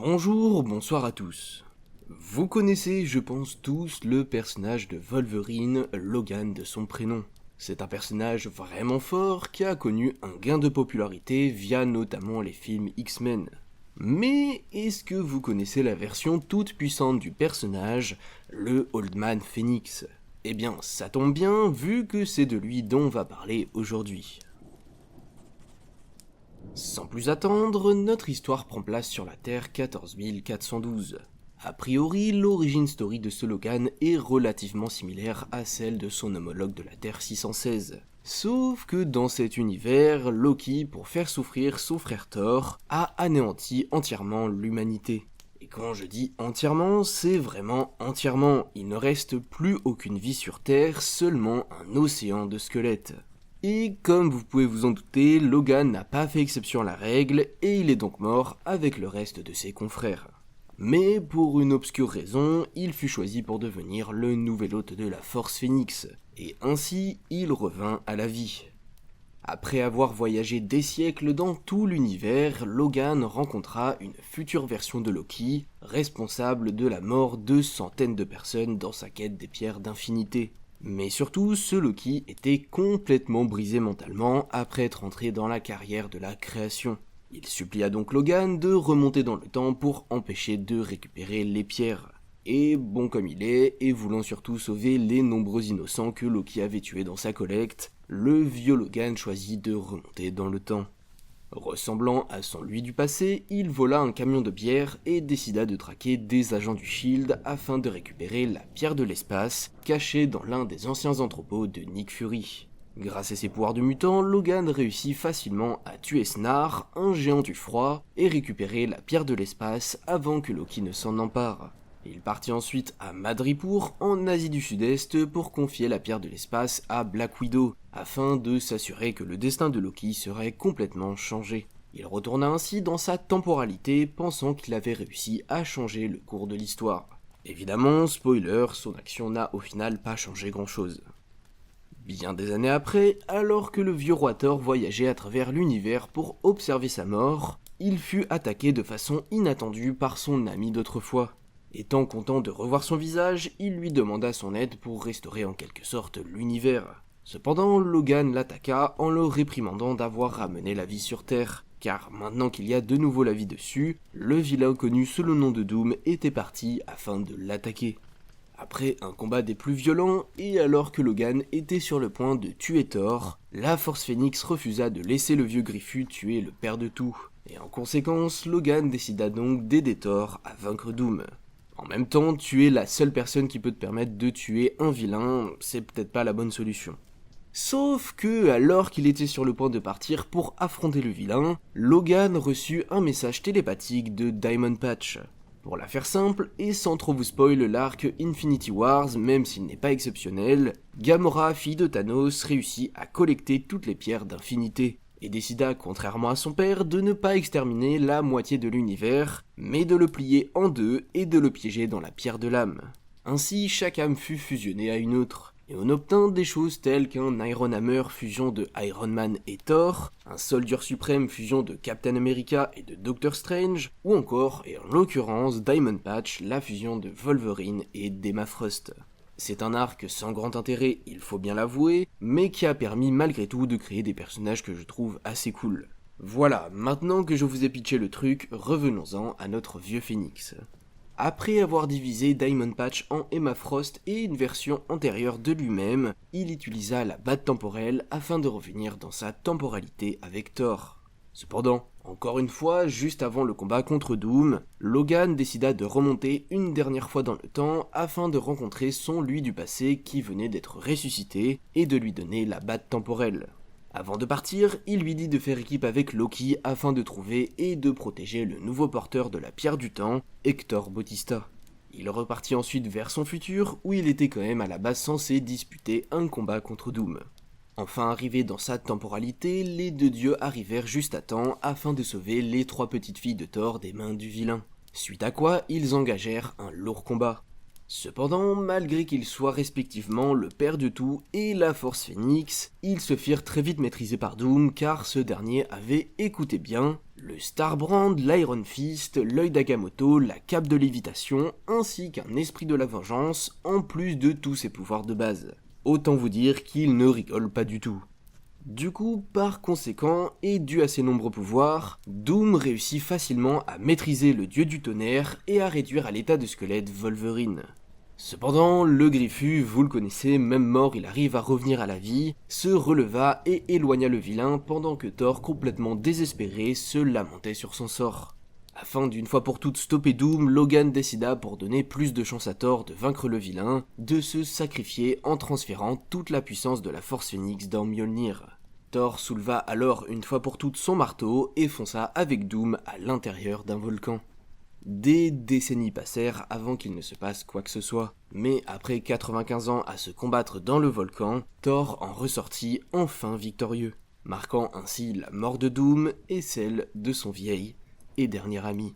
Bonjour, bonsoir à tous. Vous connaissez, je pense tous, le personnage de Wolverine, Logan de son prénom. C'est un personnage vraiment fort qui a connu un gain de popularité via notamment les films X-Men. Mais est-ce que vous connaissez la version toute puissante du personnage, le Old Man Phoenix? Eh bien, ça tombe bien vu que c'est de lui dont on va parler aujourd'hui. Sans plus attendre, notre histoire prend place sur la Terre 14412. A priori, l'origine story de ce Logan est relativement similaire à celle de son homologue de la Terre 616. Sauf que dans cet univers, Loki, pour faire souffrir son frère Thor, a anéanti entièrement l'humanité. Et quand je dis entièrement, c'est vraiment entièrement. Il ne reste plus aucune vie sur Terre, seulement un océan de squelettes. Et comme vous pouvez vous en douter, Logan n'a pas fait exception à la règle et il est donc mort avec le reste de ses confrères. Mais pour une obscure raison, il fut choisi pour devenir le nouvel hôte de la Force Phoenix, et ainsi il revint à la vie. Après avoir voyagé des siècles dans tout l'univers, Logan rencontra une future version de Loki, responsable de la mort de centaines de personnes dans sa quête des pierres d'infinité. Mais surtout, ce Loki était complètement brisé mentalement après être entré dans la carrière de la création. Il supplia donc Logan de remonter dans le temps pour empêcher de récupérer les pierres. Et bon comme il est, et voulant surtout sauver les nombreux innocents que Loki avait tués dans sa collecte, le vieux Logan choisit de remonter dans le temps. Ressemblant à son lui du passé, il vola un camion de bière et décida de traquer des agents du SHIELD afin de récupérer la pierre de l'espace cachée dans l'un des anciens entrepôts de Nick Fury. Grâce à ses pouvoirs de mutant, Logan réussit facilement à tuer Snar, un géant du froid, et récupérer la pierre de l'espace avant que Loki ne s'en empare. Il partit ensuite à Madripoor, en Asie du Sud-Est, pour confier la pierre de l'espace à Black Widow, afin de s'assurer que le destin de Loki serait complètement changé. Il retourna ainsi dans sa temporalité, pensant qu'il avait réussi à changer le cours de l'histoire. Évidemment, spoiler, son action n'a au final pas changé grand-chose. Bien des années après, alors que le vieux roi Thor voyageait à travers l'univers pour observer sa mort, il fut attaqué de façon inattendue par son ami d'autrefois. Étant content de revoir son visage, il lui demanda son aide pour restaurer en quelque sorte l'univers. Cependant, Logan l'attaqua en le réprimandant d'avoir ramené la vie sur Terre, car maintenant qu'il y a de nouveau la vie dessus, le vilain connu sous le nom de Doom était parti afin de l'attaquer. Après un combat des plus violents, et alors que Logan était sur le point de tuer Thor, la Force Phoenix refusa de laisser le vieux Griffu tuer le père de tout. Et en conséquence, Logan décida donc d'aider Thor à vaincre Doom. En même temps, tuer la seule personne qui peut te permettre de tuer un vilain, c'est peut-être pas la bonne solution. Sauf que, alors qu'il était sur le point de partir pour affronter le vilain, Logan reçut un message télépathique de Diamond Patch. Pour la faire simple, et sans trop vous spoil l'arc Infinity Wars, même s'il n'est pas exceptionnel, Gamora, fille de Thanos, réussit à collecter toutes les pierres d'infinité, et décida, contrairement à son père, de ne pas exterminer la moitié de l'univers, mais de le plier en deux et de le piéger dans la pierre de l'âme. Ainsi, chaque âme fut fusionnée à une autre, et on obtint des choses telles qu'un Iron Hammer fusion de Iron Man et Thor, un Soldier Supreme fusion de Captain America et de Doctor Strange, ou encore, et en l'occurrence, Diamond Patch, la fusion de Wolverine et d'Emma Frost. C'est un arc sans grand intérêt, il faut bien l'avouer, mais qui a permis malgré tout de créer des personnages que je trouve assez cool. Voilà, maintenant que je vous ai pitché le truc, revenons-en à notre vieux Phoenix. Après avoir divisé Diamond Patch en Emma Frost et une version antérieure de lui-même, il utilisa la batte temporelle afin de revenir dans sa temporalité avec Thor. Cependant, encore une fois, juste avant le combat contre Doom, Logan décida de remonter une dernière fois dans le temps afin de rencontrer son lui du passé qui venait d'être ressuscité et de lui donner la batte temporelle. Avant de partir, il lui dit de faire équipe avec Loki afin de trouver et de protéger le nouveau porteur de la pierre du temps, Hector Bautista. Il repartit ensuite vers son futur où il était quand même à la base censé disputer un combat contre Doom. Enfin arrivé dans sa temporalité, les deux dieux arrivèrent juste à temps afin de sauver les trois petites filles de Thor des mains du vilain. Suite à quoi, ils engagèrent un lourd combat. Cependant, malgré qu'ils soient respectivement le père de tout et la Force Phénix, ils se firent très vite maîtriser par Doom car ce dernier avait, écoutez bien, le Starbrand, l'Iron Fist, l'œil d'Agamotto, la cape de lévitation, ainsi qu'un esprit de la vengeance, en plus de tous ses pouvoirs de base. Autant vous dire qu'il ne rigole pas du tout. Du coup, par conséquent, et dû à ses nombreux pouvoirs, Doom réussit facilement à maîtriser le dieu du tonnerre et à réduire à l'état de squelette Wolverine. Cependant, le Griffu, vous le connaissez, même mort il arrive à revenir à la vie, se releva et éloigna le vilain pendant que Thor, complètement désespéré, se lamentait sur son sort. Afin d'une fois pour toutes stopper Doom, Logan décida, pour donner plus de chance à Thor de vaincre le vilain, de se sacrifier en transférant toute la puissance de la Force Phénix dans Mjolnir. Thor souleva alors une fois pour toutes son marteau et fonça avec Doom à l'intérieur d'un volcan. Des décennies passèrent avant qu'il ne se passe quoi que ce soit, mais après 95 ans à se combattre dans le volcan, Thor en ressortit enfin victorieux, marquant ainsi la mort de Doom et celle de son vieil et dernier ami.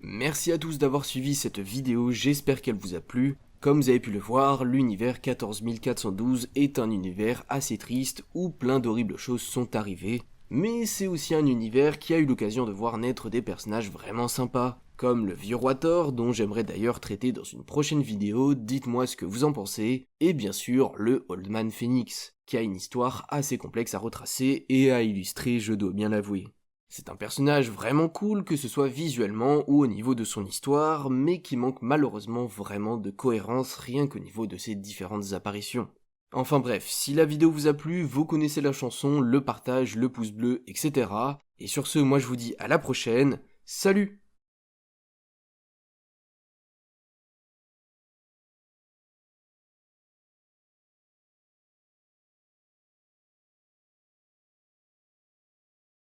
Merci à tous d'avoir suivi cette vidéo, j'espère qu'elle vous a plu. Comme vous avez pu le voir, l'univers 14412 est un univers assez triste où plein d'horribles choses sont arrivées, mais c'est aussi un univers qui a eu l'occasion de voir naître des personnages vraiment sympas, comme le vieux roi Thor, dont j'aimerais d'ailleurs traiter dans une prochaine vidéo, dites-moi ce que vous en pensez, et bien sûr le Old Man Phoenix, qui a une histoire assez complexe à retracer et à illustrer, je dois bien l'avouer. C'est un personnage vraiment cool, que ce soit visuellement ou au niveau de son histoire, mais qui manque malheureusement vraiment de cohérence rien qu'au niveau de ses différentes apparitions. Enfin bref, si la vidéo vous a plu, vous connaissez la chanson, le partage, le pouce bleu, etc. Et sur ce, moi je vous dis à la prochaine, salut!